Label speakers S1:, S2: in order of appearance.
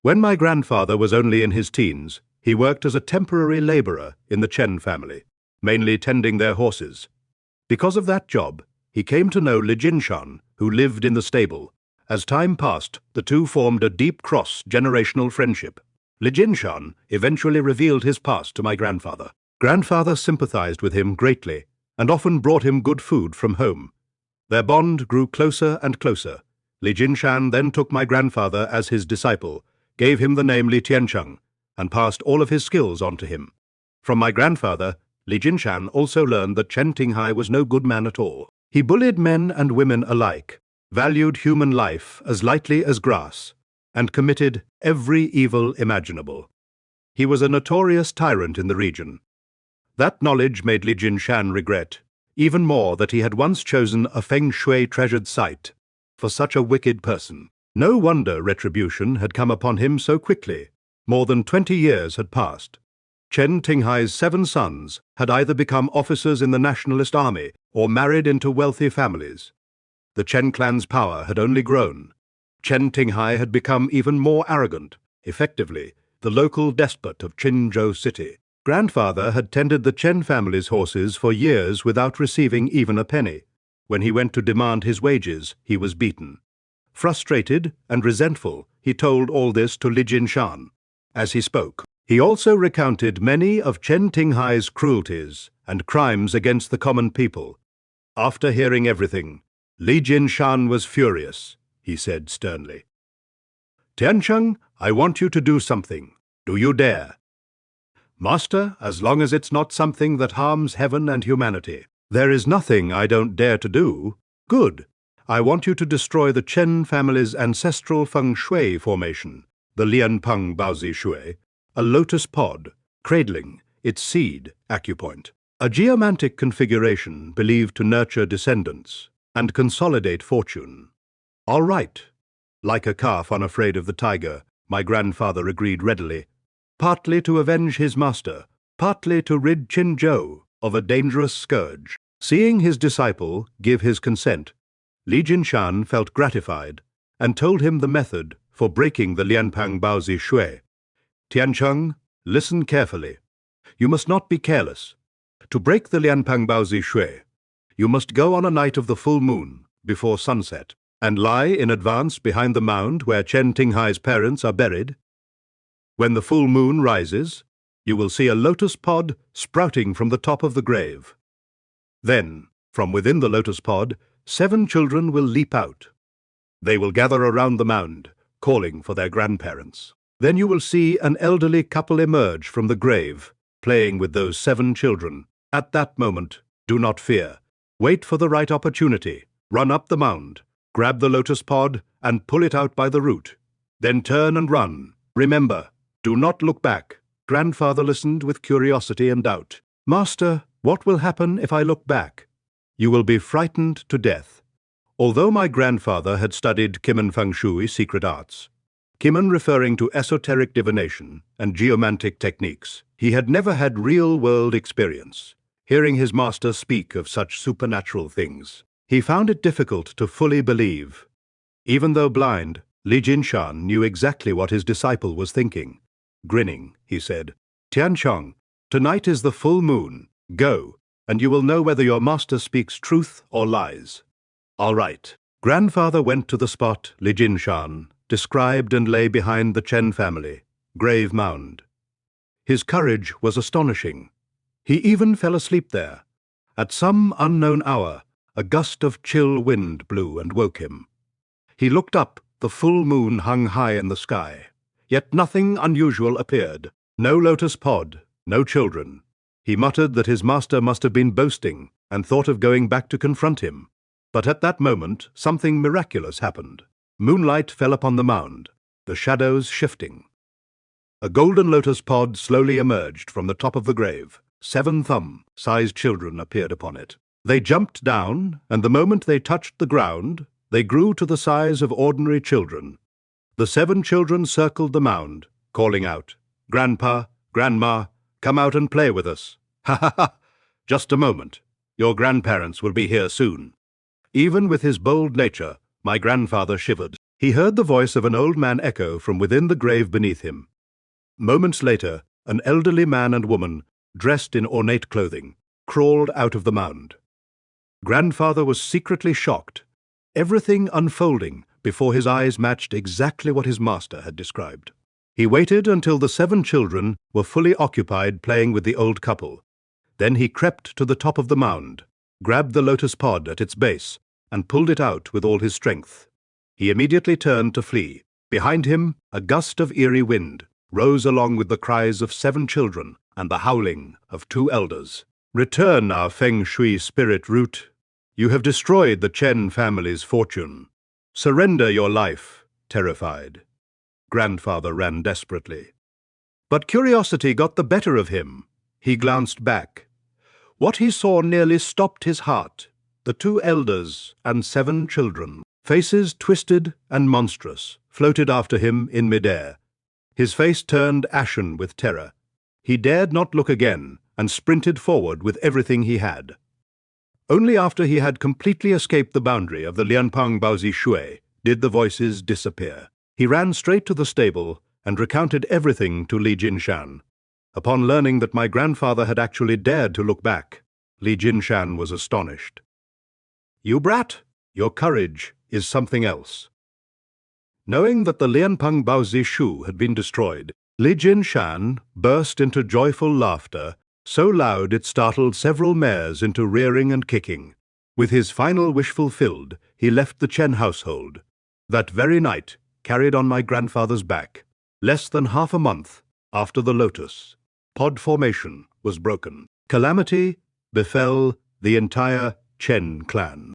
S1: When my grandfather was only in his teens, he worked as a temporary laborer in the Chen family, mainly tending their horses. Because of that job, he came to know Li Jinshan, who lived in the stable. As time passed, the two formed a deep cross-generational friendship. Li Jinshan eventually revealed his past to my grandfather. Grandfather sympathized with him greatly and often brought him good food from home. Their bond grew closer and closer. Li Jinshan then took my grandfather as his disciple, gave him the name Li Tiancheng, and passed all of his skills on to him. From my grandfather, Li Jinshan also learned that Chen Tinghai was no good man at all. He bullied men and women alike, valued human life as lightly as grass, and committed every evil imaginable. He was a notorious tyrant in the region. That knowledge made Li Jinshan regret, even more, that he had once chosen a fengshui treasured site for such a wicked person. No wonder retribution had come upon him so quickly. More than 20 years had passed. Chen Tinghai's 7 sons had either become officers in the nationalist army or married into wealthy families. The Chen clan's power had only grown. Chen Tinghai had become even more arrogant, effectively the local despot of Qinzhou City. Grandfather had tended the Chen family's horses for years without receiving even a penny. When he went to demand his wages, he was beaten. Frustrated and resentful, he told all this to Li Jinshan. As he spoke, he also recounted many of Chen Tinghai's cruelties and crimes against the common people. After hearing everything, Li Jinshan was furious. He said sternly, "Tiancheng, I want you to do something. Do you dare?" "Master, as long as it's not something that harms heaven and humanity." "There is nothing I don't dare to do." "Good. I want you to destroy the Chen family's ancestral feng shui formation, the Lianpeng Baozi Shui, a lotus pod, cradling its seed acupoint, a geomantic configuration believed to nurture descendants and consolidate fortune." "All right." Like a calf unafraid of the tiger, my grandfather agreed readily, partly to avenge his master, partly to rid Qinzhou of a dangerous scourge. Seeing his disciple give his consent, Li Jinshan felt gratified and told him the method for breaking the Lianpeng Baozi Shui. "Tiancheng, listen carefully. You must not be careless. To break the Lianpeng Baozi Shui, you must go on a night of the full moon, before sunset, and lie in advance behind the mound where Chen Tinghai's parents are buried. When the full moon rises, you will see a lotus pod sprouting from the top of the grave. Then, from within the lotus pod, 7 children will leap out. They will gather around the mound, calling for their grandparents. Then you will see an elderly couple emerge from the grave, playing with those 7 children. At that moment, do not fear. Wait for the right opportunity. Run up the mound, grab the lotus pod, and pull it out by the root. Then turn and run. Remember, do not look back." Grandfather listened with curiosity and doubt. "Master, what will happen if I look back?" "You will be frightened to death." Although my grandfather had studied Kimen Feng Shui secret arts, Kimen referring to esoteric divination and geomantic techniques, he had never had real-world experience. Hearing his master speak of such supernatural things, he found it difficult to fully believe. Even though blind, Li Jinshan knew exactly what his disciple was thinking. Grinning, he said, "Tiancheng, tonight is the full moon. Go, and you will know whether your master speaks truth or lies." "All right." Grandfather went to the spot Li Jinshan described and lay behind the Chen family, grave mound. His courage was astonishing. He even fell asleep there. At some unknown hour, a gust of chill wind blew and woke him. He looked up. The full moon hung high in the sky. Yet nothing unusual appeared. No lotus pod, no children. He muttered that his master must have been boasting and thought of going back to confront him. But at that moment, something miraculous happened. Moonlight fell upon the mound, the shadows shifting. A golden lotus pod slowly emerged from the top of the grave. 7 thumb-sized children appeared upon it. They jumped down, and the moment they touched the ground, they grew to the size of ordinary children. The 7 children circled the mound, calling out, "Grandpa, Grandma, come out and play with us." "Ha ha ha! Just a moment. Your grandparents will be here soon." Even with his bold nature, my grandfather shivered. He heard the voice of an old man echo from within the grave beneath him. Moments later, an elderly man and woman, dressed in ornate clothing, crawled out of the mound. Grandfather was secretly shocked, everything unfolding before his eyes matched exactly what his master had described. He waited until the 7 children were fully occupied playing with the old couple. Then he crept to the top of the mound, grabbed the lotus pod at its base, and pulled it out with all his strength. He immediately turned to flee. Behind him, a gust of eerie wind rose along with the cries of 7 children and the howling of 2 elders. "Return, our feng shui spirit root. You have destroyed the Chen family's fortune. Surrender your life," terrified. Grandfather ran desperately. But curiosity got the better of him. He glanced back. What he saw nearly stopped his heart. The 2 elders and 7 children, faces twisted and monstrous, floated after him in midair. His face turned ashen with terror. He dared not look again and sprinted forward with everything he had. Only after he had completely escaped the boundary of the Lianpang Baozi Shui did the voices disappear. He ran straight to the stable and recounted everything to Li Jinshan. Upon learning that my grandfather had actually dared to look back, Li Jinshan was astonished. "You brat, your courage is something else." Knowing that the Lianpang Baozi Shu had been destroyed, Li Jinshan burst into joyful laughter, so loud it startled several mares into rearing and kicking. With his final wish fulfilled, he left the Chen household. That very night, carried on my grandfather's back, less than half a month after the Lotus, pod formation was broken. Calamity befell the entire Chen clan.